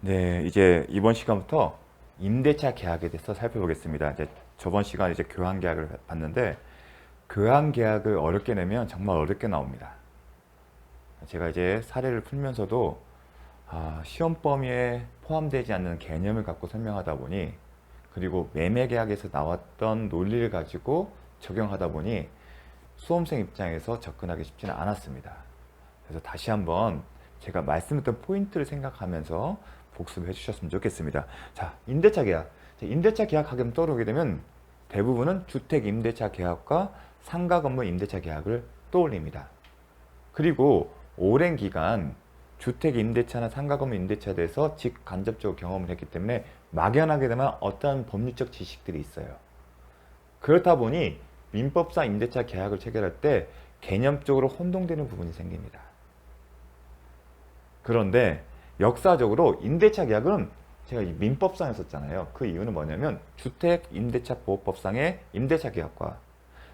네, 이제 이번 시간부터 임대차 계약에 대해서 살펴보겠습니다. 이제 저번 시간에 이제 교환 계약을 봤는데 교환 계약을 어렵게 내면 정말 어렵게 나옵니다. 제가 이제 사례를 풀면서도 시험 범위에 포함되지 않는 개념을 갖고 설명하다 보니 그리고 매매 계약에서 나왔던 논리를 가지고 적용하다 보니 수험생 입장에서 접근하기 쉽지는 않았습니다. 그래서 다시 한번 제가 말씀했던 포인트를 생각하면서 복습해 주셨으면 좋겠습니다. 자, 임대차 계약. 임대차 계약 하면 떠오르게 되면 대부분은 주택 임대차 계약과 상가 건물 임대차 계약을 떠올립니다. 그리고 오랜 기간 주택 임대차나 상가 건물 임대차에 대해서 직간접적으로 경험을 했기 때문에 막연하게 되면 어떠한 법률적 지식들이 있어요. 그렇다 보니 민법상 임대차 계약을 체결할 때 개념적으로 혼동되는 부분이 생깁니다. 그런데 역사적으로 임대차 계약은 제가 민법상에 썼잖아요. 그 이유는 뭐냐면 주택 임대차 보호법상의 임대차 계약과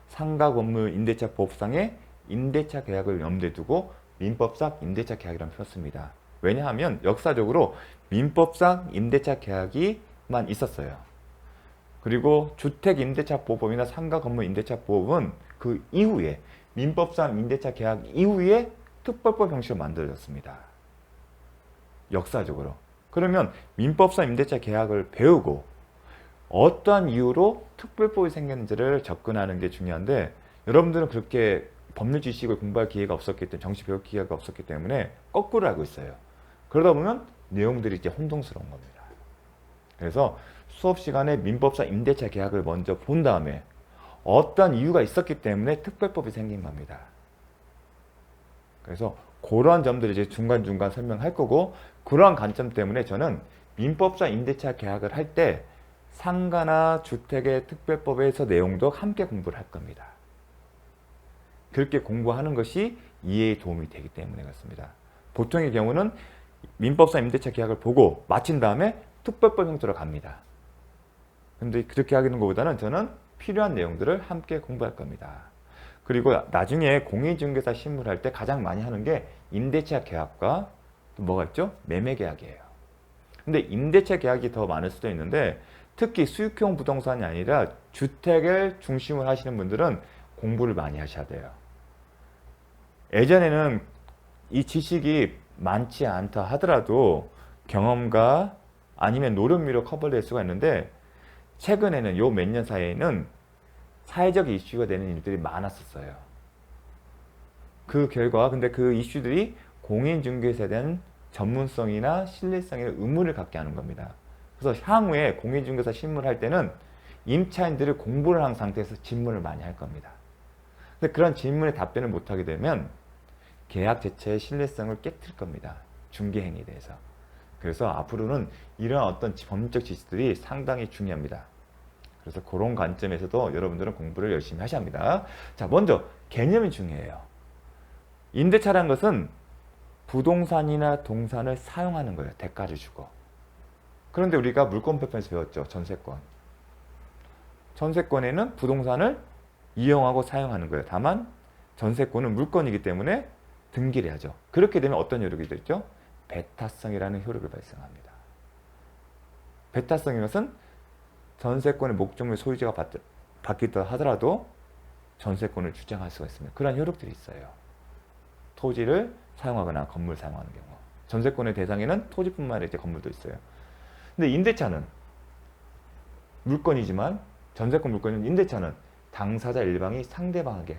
상가 건물 임대차 보호법상의 임대차 계약을 염두에 두고 민법상 임대차 계약이라는 표현을 씁니다. 왜냐하면 역사적으로 민법상 임대차 계약이만 있었어요. 그리고 주택 임대차 보호법이나 상가 건물 임대차 보호법은 그 이후에 민법상 임대차 계약 이후에 특별법 형식으로 만들어졌습니다. 역사적으로. 그러면 민법상 임대차 계약을 배우고 어떠한 이유로 특별법이 생겼는지를 접근하는 게 중요한데 여러분들은 그렇게 법률 지식을 공부할 기회가 없었기 때문에 정시 배울 기회가 없었기 때문에 거꾸로 알고 있어요. 그러다 보면 내용들이 이제 혼동스러운 겁니다. 그래서 수업 시간에 민법상 임대차 계약을 먼저 본 다음에 어떠한 이유가 있었기 때문에 특별법이 생긴 겁니다. 그래서 그러한 점들을 이제 중간중간 설명할 거고 그러한 관점 때문에 저는 민법상 임대차 계약을 할 때 상가나 주택의 특별법에서 내용도 함께 공부를 할 겁니다. 그렇게 공부하는 것이 이해에 도움이 되기 때문에 그렇습니다. 보통의 경우는 민법상 임대차 계약을 보고 마친 다음에 특별법 형태로 갑니다. 근데 그렇게 하는 것보다는 저는 필요한 내용들을 함께 공부할 겁니다. 그리고 나중에 공인중개사 신문을 할 때 가장 많이 하는 게 임대차 계약과 또 뭐가 있죠? 매매 계약이에요. 근데 임대차 계약이 더 많을 수도 있는데 특히 수익형 부동산이 아니라 주택을 중심으로 하시는 분들은 공부를 많이 하셔야 돼요. 예전에는 이 지식이 많지 않다 하더라도 경험과 아니면 노력미로 커버될 수가 있는데 최근에는 요 몇 년 사이에는 사회적 이슈가 되는 일들이 많았었어요. 그 결과 근데 그 이슈들이 공인중개사에 대한 전문성이나 신뢰성에 의무를 갖게 하는 겁니다. 그래서 향후에 공인중개사 신문을 할 때는 임차인들을 공부를 한 상태에서 질문을 많이 할 겁니다. 근데 그런 질문에 답변을 못하게 되면 계약 자체의 신뢰성을 깨뜨릴 겁니다. 중개행위에 대해서. 그래서 앞으로는 이런 어떤 법률적 지식들이 상당히 중요합니다. 그래서 그런 관점에서도 여러분들은 공부를 열심히 하셔야 합니다. 자, 먼저 개념이 중요해요. 임대차라는 것은 부동산이나 동산을 사용하는 거예요. 대가를 주고. 그런데 우리가 물권법에서 배웠죠. 전세권. 전세권에는 부동산을 이용하고 사용하는 거예요. 다만 전세권은 물권이기 때문에 등기를 하죠. 그렇게 되면 어떤 효력이 되죠? 배타성이라는 효력을 발생합니다. 배타성인 것은 전세권의 목적물 소유자가 바뀌다 하더라도 전세권을 주장할 수가 있습니다. 그런 효력들이 있어요. 토지를 사용하거나 건물을 사용하는 경우. 전세권의 대상에는 토지뿐만 아니라 이제 건물도 있어요. 근데 임대차는 물건이지만 전세권 물건인 임대차는 당사자 일방이 상대방에게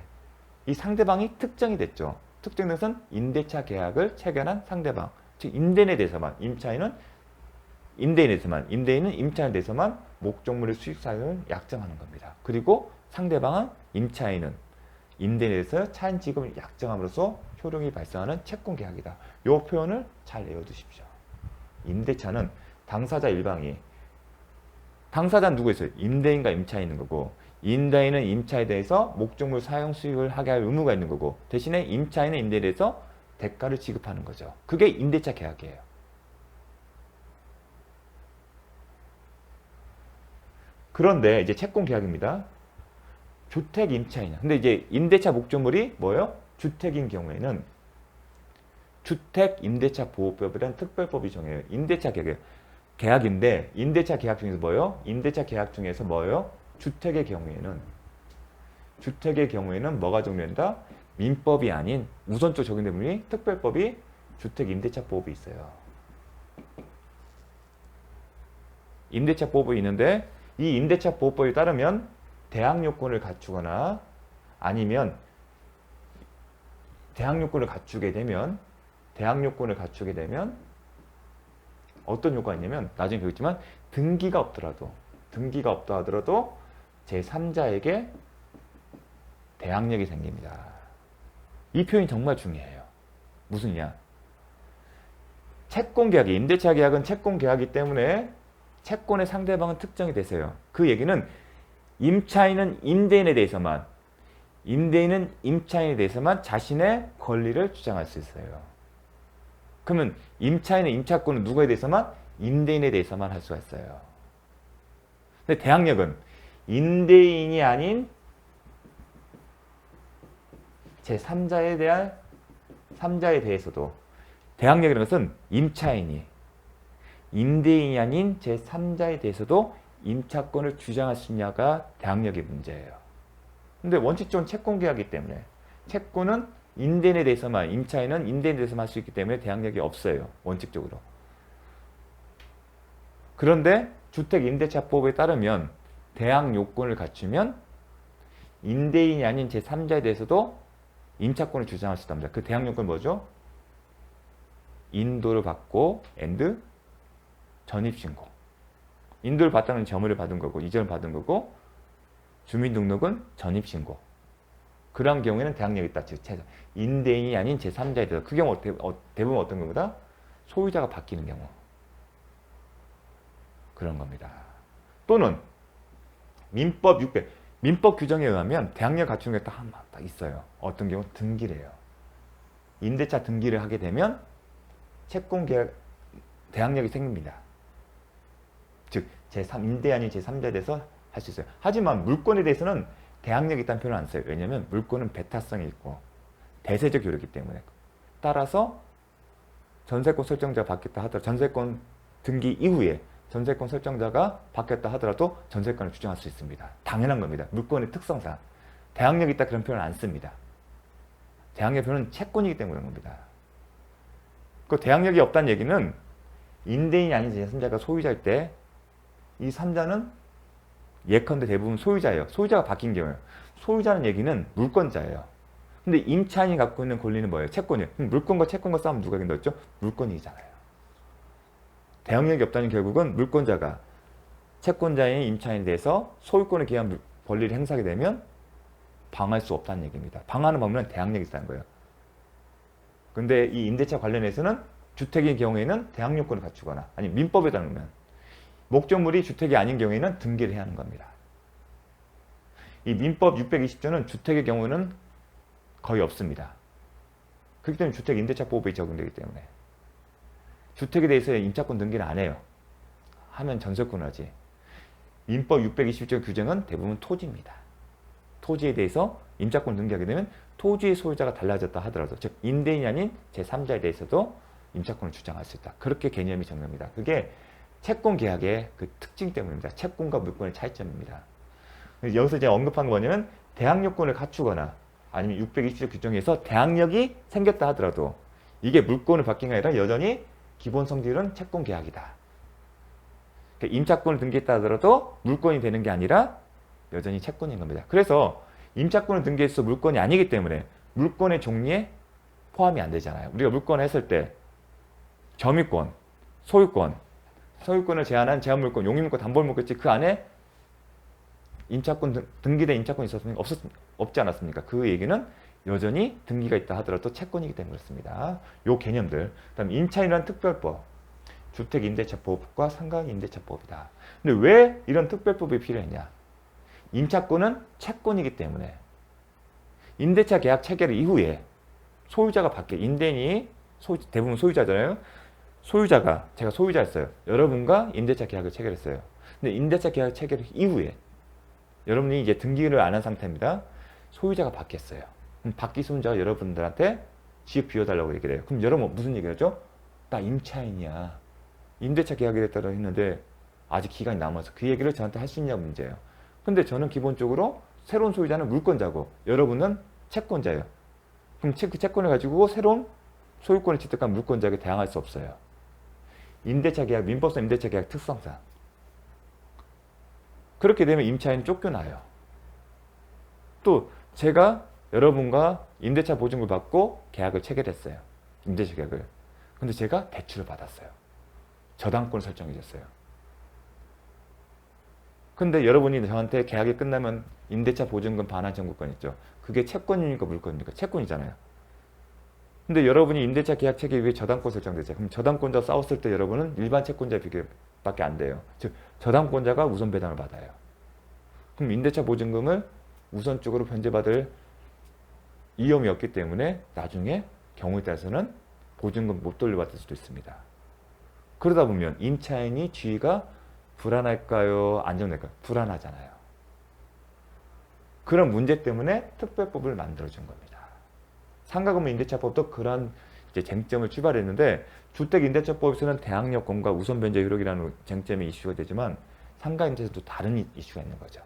이 상대방이 특정이 됐죠. 특정된 것은 임대차 계약을 체결한 상대방. 즉 임대인에 대해서만 임차인은 임차인에 대해서만 목적물의 수익 사용을 약정하는 겁니다. 그리고 상대방은 임차인은 임대인에 대해서 차인 지급을 약정함으로써 효력이 발생하는 채권 계약이다. 이 표현을 잘 외워두십시오. 임대차는 당사자 일방이 당사자는 누구 있어요? 임대인과 임차인이 있는 거고 임대인은 임차에 대해서 목적물 사용 수익을 하게 할 의무가 있는 거고 대신에 임차인은 임대인에 대해서 대가를 지급하는 거죠. 그게 임대차 계약이에요. 그런데 이제 채권 계약입니다. 주택 임차인. 근데 이제 임대차 목적물이 뭐예요? 주택인 경우에는 주택 임대차 보호법이라는 특별법이 정해요. 임대차 계약인데 임대차 계약 중에서 뭐예요? 임대차 계약 중에서 뭐예요? 주택의 경우에는 뭐가 적용된다? 민법이 아닌 우선적 적용된 부분이 특별법이 주택 임대차 보호법이 있어요. 임대차 보호법이 있는데 이 임대차 보호법에 따르면 대항 요건을 갖추거나 아니면 대항 요건을 갖추게 되면 어떤 요건이 있냐면 나중에 배우겠지만 등기가 없다 하더라도 제3자에게 대항력이 생깁니다. 이 표현이 정말 중요해요. 무슨이야? 채권계약이 임대차 계약은 채권계약이기 때문에 채권의 상대방은 특정이 되세요. 그 얘기는 임차인은 임대인에 대해서만 임대인은 임차인에 대해서만 자신의 권리를 주장할 수 있어요. 그러면 임차인의 임차권은 누구에 대해서만? 임대인에 대해서만 할 수가 있어요. 근데 대항력은 임대인이 아닌 제3자에 대한 3자에 대해서도 대항력이라는 것은 임차인이 임대인이 아닌 제3자에 대해서도 임차권을 주장할 수 있냐가 대항력의 문제예요. 근데 원칙적으로는 채권계약이기 때문에 채권은 임대인에 대해서만 임차인은 임대인에 대해서만 할 수 있기 때문에 대항력이 없어요. 원칙적으로. 그런데 주택임대차법에 따르면 대항 요건을 갖추면 임대인이 아닌 제3자에 대해서도 임차권을 주장할 수 있답니다. 그 대항 요건은 뭐죠? 인도를 받고 and 전입신고. 인도를 받다는 점유를 받은 거고 이전을 받은 거고 주민등록은 전입신고. 그러한 경우에는 대항력이 있다. 즉 임대인이 아닌 제3자에 대해서 그 경우 대부분 어떤 경우다? 소유자가 바뀌는 경우. 그런 겁니다. 또는 민법 600 민법 규정에 의하면 대항력 갖추는 게 딱 있어요. 어떤 경우? 등기래요. 임대차 등기를 하게 되면 채권계약 대항력이 생깁니다. 즉 임대 아닌 제3자에 대해서 할 수 있어요. 하지만 물권에 대해서는 대항력이 있다는 표현을 안 써요. 왜냐하면 물권은 배타성이 있고 대세적 효력이기 때문에. 따라서 전세권 설정자가 바뀌었다 하더라도 전세권 등기 이후에 전세권 설정자가 바뀌었다 하더라도 전세권을 주장할 수 있습니다. 당연한 겁니다. 물권의 특성상. 대항력이 있다 그런 표현을 안 씁니다. 대항력 표현은 채권이기 때문에 그런 겁니다. 그 대항력이 없다는 얘기는 임대인이 아닌 제3자가 소유자일 때 이 3자는 예컨대 대부분 소유자예요. 소유자가 바뀐 경우에요. 소유자는 얘기는 물권자예요. 근데 임차인이 갖고 있는 권리는 뭐예요? 채권이에요. 그럼 물권과 채권과 싸우면 누가 이긴다고 했죠? 물권이잖아요. 대항력이 없다는 결국은 물권자가 채권자인 임차인에 대해서 소유권에 기한 권리를 행사하게 되면 방어할 수 없다는 얘기입니다. 방어하는 방법은 대항력이 있다는 거예요. 근데 이 임대차 관련해서는 주택의 경우에는 대항력권을 갖추거나 아니 민법에 따르면 목적물이 주택이 아닌 경우에는 등기를 해야 하는 겁니다. 이 민법 620조는 주택의 경우는 거의 없습니다. 그렇기 때문에 주택 임대차 보호법이 적용되기 때문에 주택에 대해서 임차권 등기를 안 해요. 하면 전세권을 하지. 민법 620조 규정은 대부분 토지입니다. 토지에 대해서 임차권 등기하게 되면 토지의 소유자가 달라졌다 하더라도 즉 임대인이 아닌 제3자에 대해서도 임차권을 주장할 수 있다. 그렇게 개념이 정립니다. 그게 채권계약의 그 특징 때문입니다. 채권과 물권의 차이점입니다. 여기서 제가 언급한 거 뭐냐면 대항력권을 갖추거나 아니면 620조 규정에서 대항력이 생겼다 하더라도 이게 물권을 바뀐 게 아니라 여전히 기본 성질은 채권계약이다. 그러니까 임차권을 등기했다 하더라도 물권이 되는 게 아니라 여전히 채권인 겁니다. 그래서 임차권을 등기해서 물권이 아니기 때문에 물권의 종류에 포함이 안 되잖아요. 우리가 물권을 했을 때 점유권, 소유권을 제한한 제한물권, 용의물권, 담보물권 있지 그 안에 임차권 등기된 임차권이 있었습니까? 없지 않았습니까? 그 얘기는 여전히 등기가 있다 하더라도 채권이기 때문에 그렇습니다. 요 개념들. 그다음 임차인이라는 특별법, 주택임대차법과 상가임대차법이다. 근데 왜 이런 특별법이 필요했냐? 임차권은 채권이기 때문에 임대차 계약 체결 이후에 소유자가 바뀌어 임대인이 대부분 소유자잖아요. 제가 소유자였어요. 여러분과 임대차 계약을 체결했어요. 근데 임대차 계약 체결 이후에 여러분이 이제 등기를 안 한 상태입니다. 소유자가 바뀌었어요. 그럼 바뀐 소유자가 여러분들한테 지역 비워달라고 얘기를 해요. 그럼 여러분 무슨 얘기를 하죠? 나 임차인이야. 임대차 계약이 됐다고 했는데 아직 기간이 남아서 그 얘기를 저한테 할 수 있냐고 문제예요. 근데 저는 기본적으로 새로운 소유자는 물권자고 여러분은 채권자예요. 그럼 그 채권을 가지고 새로운 소유권을 취득한 물권자에게 대항할 수 없어요. 임대차 계약, 민법상 임대차 계약 특성상. 그렇게 되면 임차인이 쫓겨나요. 또 제가 여러분과 임대차 보증을 받고 계약을 체결했어요. 임대차 계약을. 근데 제가 대출을 받았어요. 저당권 설정해 줬어요. 근데 여러분이 저한테 계약이 끝나면 임대차 보증금 반환 청구권 있죠. 그게 채권이니까 물권이니까 채권이잖아요. 근데 여러분이 임대차 계약 체결 위해 저당권 설정됐어요. 그럼 저당권자 싸웠을 때 여러분은 일반 채권자 비교밖에 안 돼요. 즉 저당권자가 우선 배당을 받아요. 그럼 임대차 보증금을 우선적으로 변제받을 위험이 없기 때문에 나중에 경우에 따라서는 보증금 못 돌려받을 수도 있습니다. 그러다 보면 임차인이 지위가 불안할까요? 안정될까요? 불안하잖아요. 그런 문제 때문에 특별법을 만들어준 겁니다. 상가건물 임대차법도 그런 이제 쟁점을 출발했는데 주택임대차법에서는 대항력권과 우선변제 효력이라는 쟁점이 이슈가 되지만 상가임대차도 다른 이슈가 있는 거죠.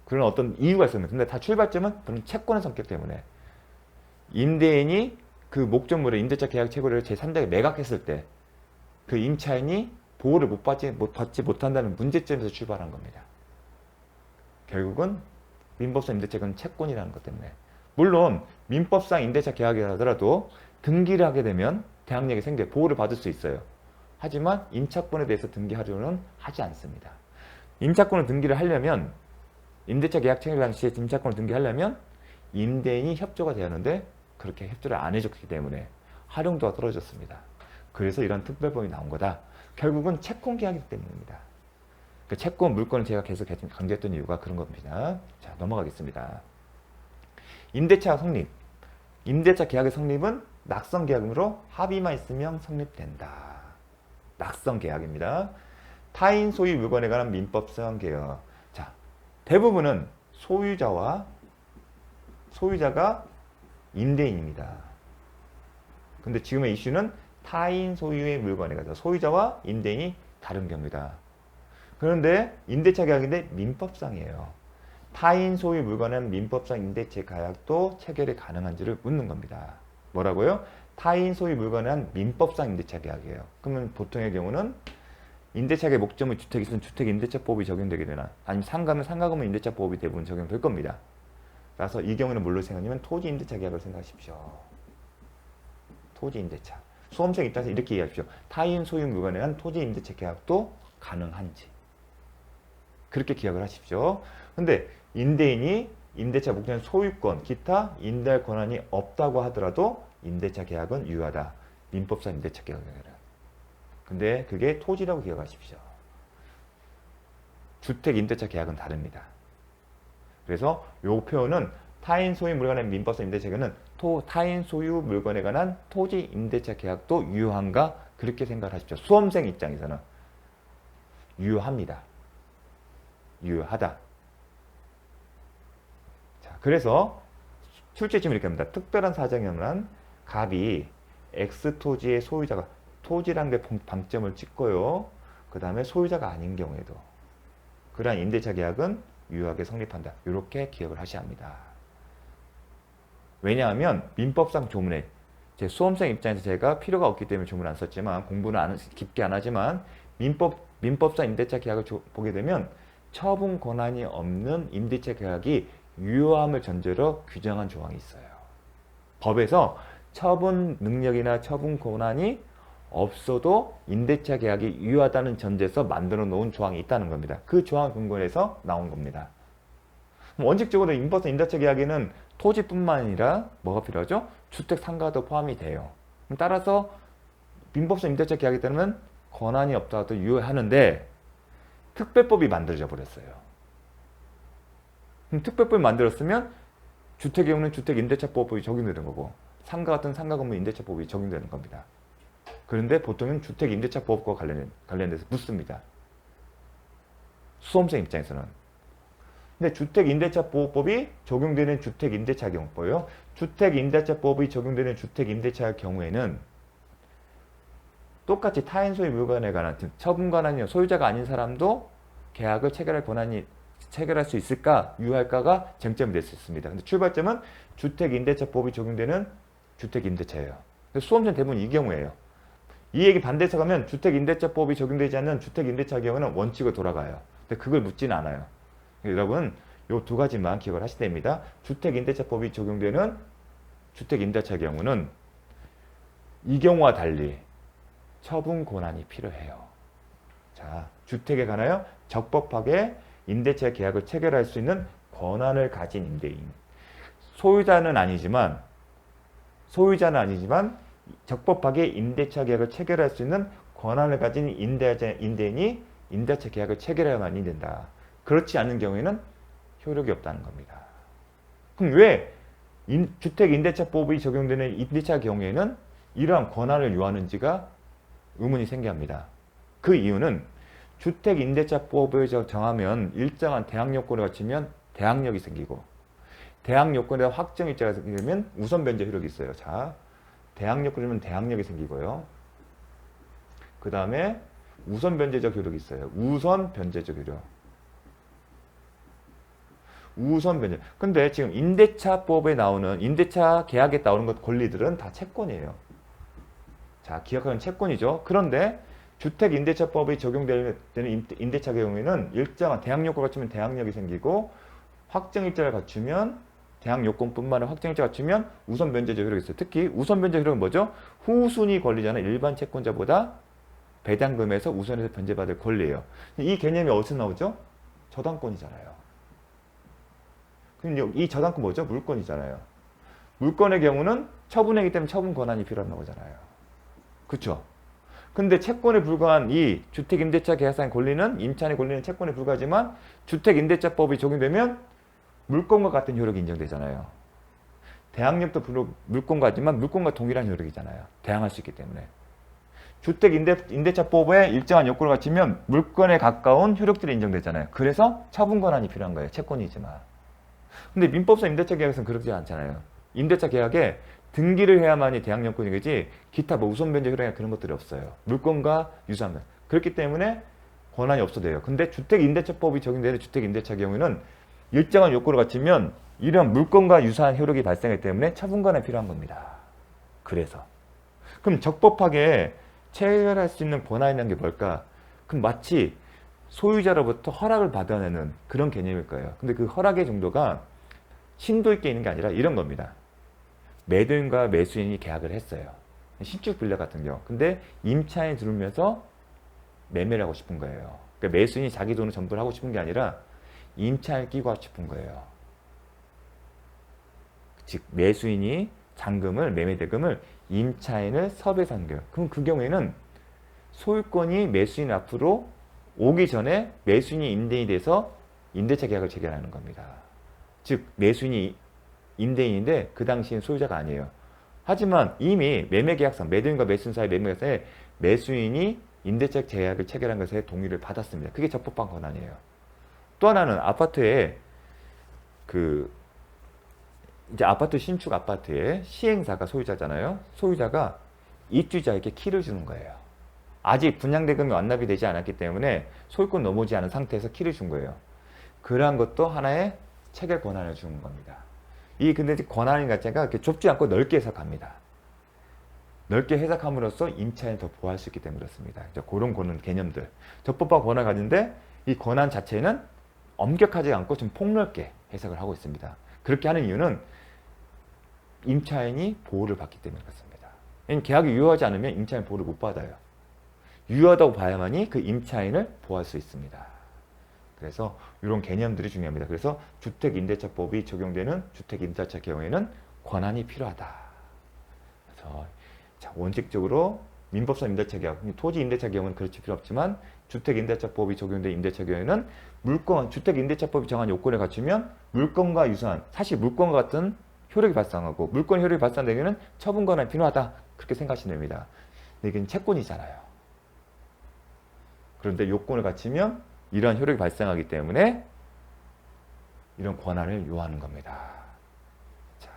그런 어떤 이유가 있었는데 근데 다 출발점은 그런 채권의 성격 때문에 임대인이 그 목적물의 임대차 계약 체결을 제3자에게 매각했을 때 그 임차인이 보호를 받지 못한다는 문제점에서 출발한 겁니다. 결국은 민법상 임대차는 채권이라는 것 때문에 물론 민법상 임대차 계약이 하더라도 등기를 하게 되면 대항력이 생겨 보호를 받을 수 있어요. 하지만 임차권에 대해서 등기하려는 하지 않습니다. 임차권을 등기를 하려면 임대차 계약 체결 당시에 임차권을 등기하려면 임대인이 협조가 돼야 하는데 그렇게 협조를 안 해줬기 때문에 활용도가 떨어졌습니다. 그래서 이런 특별법이 나온 거다. 결국은 채권 계약이기 때문입니다. 그 채권 물권을 제가 계속 강조했던 이유가 그런 겁니다. 자, 넘어가겠습니다. 임대차 성립. 임대차 계약의 성립은 낙선 계약으로 합의만 있으면 성립된다. 낙선 계약입니다. 타인 소유 물건에 관한 민법상 계약. 자, 대부분은 소유자가 임대인입니다. 근데 지금의 이슈는 타인 소유의 물건에 관해서 소유자와 임대인이 다른 경우다. 그런데 임대차 계약인데 민법상이에요. 타인 소유 물건은 민법상 임대차 계약도 체결이 가능한지를 묻는 겁니다. 뭐라고요? 타인 소유 물건은 민법상 임대차 계약이에요. 그러면 보통의 경우는 임대차 계약 목적물 주택이 있으면 주택임대차법이 적용되게 되나 아니면 상가면 상가건물 임대차법이 대부분 적용될 겁니다. 그래서 이 경우는 뭘로 생각하냐면 토지임대차 계약을 생각하십시오. 토지임대차. 수험생 입장에서 이렇게 이해하십시오. 타인 소유 물건에 대한 토지임대차 계약도 가능한지. 그렇게 기억을 하십시오. 근데 임대인이 임대차 목적인 소유권, 기타 임대할 권한이 없다고 하더라도 임대차 계약은 유효하다. 민법상 임대차 계약은. 근데 그게 토지라고 기억하십시오. 주택 임대차 계약은 다릅니다. 그래서 이 표현은 타인 소유 물건에 관한 민법상 임대차 계약은 타인 소유 물건에 관한 토지 임대차 계약도 유효한가? 그렇게 생각하십시오. 수험생 입장에서는 유효합니다. 유효하다. 자, 그래서 출제지문 이렇게 합니다. 특별한 사정이면 갑이 X토지의 소유자가 토지라는 게 방점을 찍고요. 그 다음에 소유자가 아닌 경우에도 그러한 임대차 계약은 유효하게 성립한다. 이렇게 기억을 하셔야 합니다. 왜냐하면 민법상 조문에 제 수험생 입장에서 제가 필요가 없기 때문에 조문을 안 썼지만 공부는 깊게 안 하지만 민법상 임대차 계약을 보게 되면 처분 권한이 없는 임대차 계약이 유효함을 전제로 규정한 조항이 있어요. 법에서 처분 능력이나 처분 권한이 없어도 임대차 계약이 유효하다는 전제에서 만들어 놓은 조항이 있다는 겁니다. 그 조항 근거에서 나온 겁니다. 원칙적으로 민법상 임대차 계약에는 토지뿐만 아니라 뭐가 필요하죠? 주택 상가도 포함이 돼요. 따라서 민법상 임대차 계약에 따르면 권한이 없다도 유효하는데 특별법이 만들어져 버렸어요. 그럼 특별법이 만들었으면 주택의 경우는 주택임대차법이 적용되는 거고 상가 같은 상가건물 임대차법이 적용되는 겁니다. 그런데 보통은 주택임대차법과 관련돼서 묻습니다. 수험생 입장에서는. 근데 주택임대차보호법이 적용되는 주택임대차 경우고요. 주택임대차법이 적용되는 주택임대차 경우에는 똑같이 타인 소유 물건에 관한 처분 권한이 소유자가 아닌 사람도 계약을 체결할 수 있을까 유할까가 쟁점이 될 수 있습니다. 근데 출발점은 주택임대차법이 적용되는 주택임대차예요. 수험생 대부분 이 경우예요. 이 얘기 반대해서 가면 주택임대차법이 적용되지 않는 주택임대차 경우는 원칙으로 돌아가요. 근데 그걸 묻지는 않아요. 여러분 이 두 가지만 기억을 하셔야 됩니다. 주택임대차법이 적용되는 주택임대차 경우는 이 경우와 달리 처분 권한이 필요해요. 자, 주택에 관하여 적법하게 임대차 계약을 체결할 수 있는 권한을 가진 임대인. 소유자는 아니지만 적법하게 임대차 계약을 체결할 수 있는 권한을 가진 임대인이 임대차 계약을 체결해야만이 된다. 그렇지 않은 경우에는 효력이 없다는 겁니다. 그럼 왜 주택임대차법이 적용되는 임대차 경우에는 이러한 권한을 요하는지가 의문이 생깁니다. 그 이유는 주택임대차법을 정하면 일정한 대항 요건을 갖추면 대항력이 생기고 대항 요건에 확정 일자가 생기면 우선 변제 효력이 있어요. 자, 대항 요건이면 대항력이 생기고요. 그 다음에 우선 변제적 효력이 있어요. 우선 변제적 효력. 우선 변제. 근데 지금 임대차법에 나오는 임대차 계약에 나오는 것 권리들은 다 채권이에요. 자, 기억하는 채권이죠. 그런데 주택임대차법이 적용되는 임대차 경우에는 일정한 대항요건을 갖추면 대항력이 생기고 확정일자를 갖추면 대항요건뿐만 아니라 확정일자를 갖추면 우선 변제적 효력이 있어요. 특히 우선 변제 효력은 뭐죠? 후순위 권리자는 일반 채권자보다 배당금에서 우선해서 변제받을 권리예요. 이 개념이 어디서 나오죠? 저당권이잖아요. 그럼 이 저당권 뭐죠? 물권이잖아요. 물권의 경우는 처분이기 때문에 처분 권한이 필요한 거잖아요. 그렇죠? 근데 채권에 불과한 이 주택임대차 계약상의 권리는 임차인의 권리는 채권에 불과하지만 주택임대차법이 적용되면 물권과 같은 효력이 인정되잖아요. 대항력도 물권과 같지만 물권과 동일한 효력이잖아요. 대항할 수 있기 때문에. 주택임대차법에 일정한 요건을 갖추면 물권에 가까운 효력들이 인정되잖아요. 그래서 처분 권한이 필요한 거예요. 채권이지만. 근데 민법상 임대차 계약에서는 그렇지 않잖아요. 임대차 계약에 등기를 해야만이 대항력권이겠지 기타 뭐 우선 변제 효력이나 그런 것들이 없어요. 물권과 유사하면. 그렇기 때문에 권한이 없어도 돼요. 근데 주택임대차법이 적용되는 주택임대차 경우에는 일정한 요건을 갖추면 이런 물권과 유사한 효력이 발생하기 때문에 처분 권한이 필요한 겁니다. 그래서. 그럼 적법하게 체결할 수 있는 권한이 있는 게 뭘까? 그럼 마치 소유자로부터 허락을 받아내는 그런 개념일 거예요. 근데 그 허락의 정도가 심도 있게 있는 게 아니라 이런 겁니다. 매도인과 매수인이 계약을 했어요. 신축 빌라 같은 경우. 근데 임차인이 들어오면서 매매를 하고 싶은 거예요. 그러니까 매수인이 자기 돈을 전부 하고 싶은 게 아니라 임차인을 끼고 하고 싶은 거예요. 즉 매수인이 잔금을 매매대금을 임차인을 섭외해서 한 거예요. 그럼 그 경우에는 소유권이 매수인 앞으로 오기 전에 매수인이 임대인이 돼서 임대차 계약을 체결하는 겁니다. 즉 매수인이 임대인인데 그 당시엔 소유자가 아니에요. 하지만 이미 매매계약상 매도인과 매수인 사이 매매계약상에 매수인이 임대차 계약을 체결한 것에 동의를 받았습니다. 그게 적법한 권한이에요. 또 하나는 아파트에 이제 아파트 신축 아파트에 시행사가 소유자잖아요. 소유자가 입주자에게 키를 주는 거예요. 아직 분양대금이 완납이 되지 않았기 때문에 소유권 넘어오지 않은 상태에서 키를 준 거예요. 그러한 것도 하나의 체결 권한을 주는 겁니다. 근데 권한인 자체가 이렇게 좁지 않고 넓게 해석합니다. 넓게 해석함으로써 임차인을 더 보호할 수 있기 때문에 그렇습니다. 그런 개념들. 적법한 권한을 가진데 이 권한 자체는 엄격하지 않고 좀 폭넓게 해석을 하고 있습니다. 그렇게 하는 이유는 임차인이 보호를 받기 때문에 그렇습니다. 계약이 유효하지 않으면 임차인 보호를 못 받아요. 유효하다고 봐야만이 그 임차인을 보호할 수 있습니다. 그래서 이런 개념들이 중요합니다. 그래서 주택임대차법이 적용되는 주택임대차 경우에는 권한이 필요하다. 그래서 원칙적으로 민법상 임대차 계약, 토지 임대차 경우는 그렇지 필요 없지만 주택임대차법이 적용된 임대차 경우에는 주택임대차법이 정한 요건을 갖추면 물권과 유사한, 사실 물권과 같은 효력이 발생하고 물권 효력이 발생되면 처분 권한이 필요하다. 그렇게 생각하시면 됩니다. 근데 이건 채권이잖아요. 그런데 요건을 갖추면 이러한 효력이 발생하기 때문에 이런 권한을 요하는 겁니다. 자,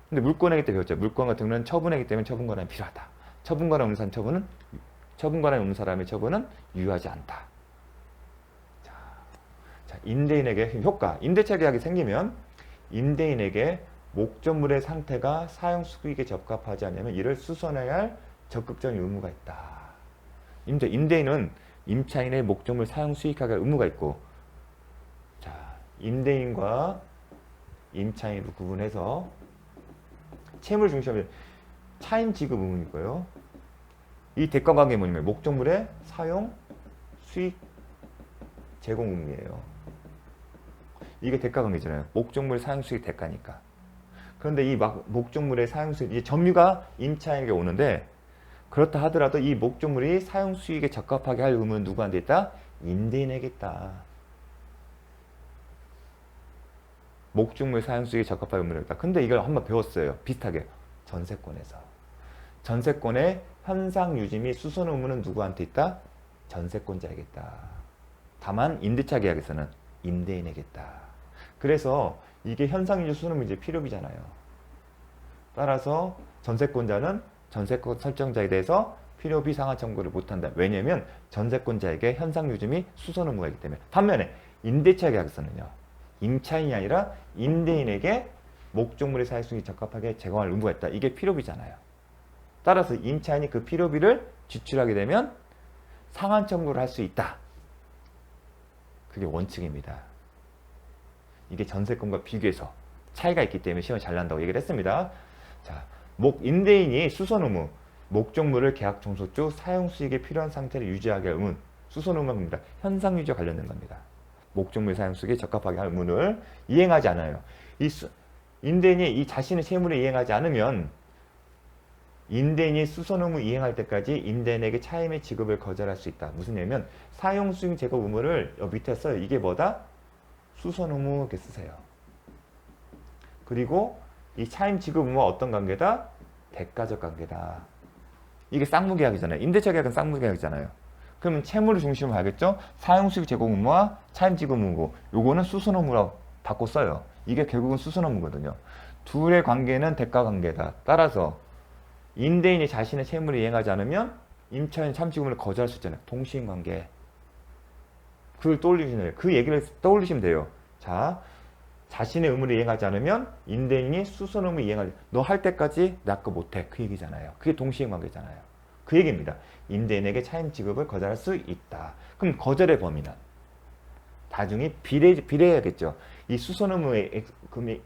근데 물권행위 때 배웠죠. 물권 같은 경우는 처분행위 때문에 처분 권한이 필요하다. 처분 권한 없는 사람 처분은 처분 권한이 없는 사람의 처분은 유효하지 않다. 자, 임대인에게 효과. 임대차 계약이 생기면 임대인에게 목적물의 상태가 사용 수익에 적합하지 않으면 이를 수선해야 할 적극적인 의무가 있다. 임대인은 임차인의 목적물 사용 수익하게 할 의무가 있고, 자, 임대인과 임차인으로 구분해서 채무 중심의 차임 지급 의무이고요. 이 대가 관계 뭐냐면 목적물의 사용 수익 제공 의무예요. 이게 대가 관계잖아요. 목적물 사용 수익 대가니까. 그런데 이 목적물의 사용 수익, 이 점유가 임차인에게 오는데, 그렇다 하더라도 이 목적물이 사용 수익에 적합하게 할 의무는 누구한테 있다? 임대인에게 있다. 목적물 사용 수익에 적합할 의무는 있다. 근데 이걸 한번 배웠어요. 비슷하게. 전세권에서. 전세권의 현상 유지 및 수선 의무는 누구한테 있다? 전세권자에게 있다. 다만 임대차 계약에서는 임대인에게 있다. 그래서 이게 현상 유지 수선 의무 이제 필요비잖아요. 따라서 전세권자는 전세권 설정자에 대해서 필요비 상한 청구를 못한다. 왜냐하면 전세권자에게 현상 유지 및 수선 의무가 있기 때문에. 반면에 임대차 계약에서는요. 임차인이 아니라 임대인에게 목적물의 사용 수익에 적합하게 제공할 의무가 있다. 이게 필요비잖아요. 따라서 임차인이 그 필요비를 지출하게 되면 상한 청구를 할 수 있다. 그게 원칙입니다. 이게 전세권과 비교해서 차이가 있기 때문에 시험이 잘 난다고 얘기를 했습니다. 자, 임대인이 수선 의무, 목적물을 계약 종소 중 사용 수익에 필요한 상태를 유지하게 할 의무, 수선 의무입니다. 현상 유지와 관련된 겁니다. 목적물 사용 수익에 적합하게 할 의무를 이행하지 않아요. 임대인이 이 자신의 채무를 이행하지 않으면 임대인이 수선 의무 이행할 때까지 임대인에게 차임의 지급을 거절할 수 있다. 무슨 얘기냐면 사용 수익 제거 의무를 밑에 써요. 이게 뭐다? 수선 의무 이렇게 쓰세요. 그리고 이 차임 지급 의무와 어떤 관계다? 대가적 관계다. 이게 쌍무계약이잖아요. 임대차 계약은 쌍무계약이잖아요. 그러면 채무를 중심으로 가겠죠? 사용 수익 제공 의무와 차임 지급 의무고, 요거는 수선 의무라고 바꿔 써요. 이게 결국은 수선 의무거든요. 둘의 관계는 대가 관계다. 따라서 임대인이 자신의 채무를 이행하지 않으면 임차인이 차임 지급 의무를 거절할 수 있잖아요. 동시인 관계. 그걸 떠올리시면 돼요. 그 얘기를 떠올리시면 돼요. 자, 자신의 의무를 이행하지 않으면 임대인이 수선 의무 이행하지, 너 할 때까지 나 거 못해. 그 얘기잖아요. 그게 동시인 관계잖아요. 그 얘기입니다. 임대인에게 차임 지급을 거절할 수 있다. 그럼 거절의 범위는 나중에 비례해야겠죠. 이 수선 의무의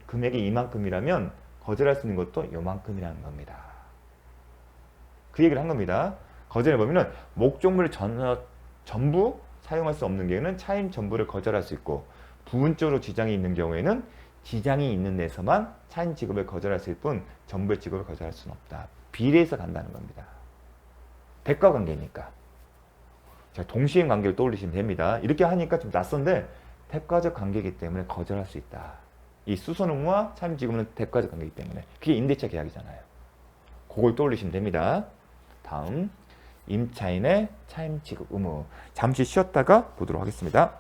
금액이 이만큼이라면 거절할 수 있는 것도 요만큼이라는 겁니다. 그 얘기를 한 겁니다. 거절의 범위는 목적물을 전부 사용할 수 없는 경우에는 차임 전부를 거절할 수 있고, 부분적으로 지장이 있는 경우에는 지장이 있는 데서만 차임 지급을 거절할 수 있을 뿐 전부의 지급을 거절할 수는 없다. 비례해서 간다는 겁니다. 대가 관계니까. 자, 동시행 관계를 떠올리시면 됩니다. 이렇게 하니까 좀 낯선데 대가적 관계이기 때문에 거절할 수 있다. 이 수선 의무와 차임 지급은 대가적 관계이기 때문에. 그게 임대차 계약이잖아요. 그걸 떠올리시면 됩니다. 다음, 임차인의 차임 지급 의무. 잠시 쉬었다가 보도록 하겠습니다.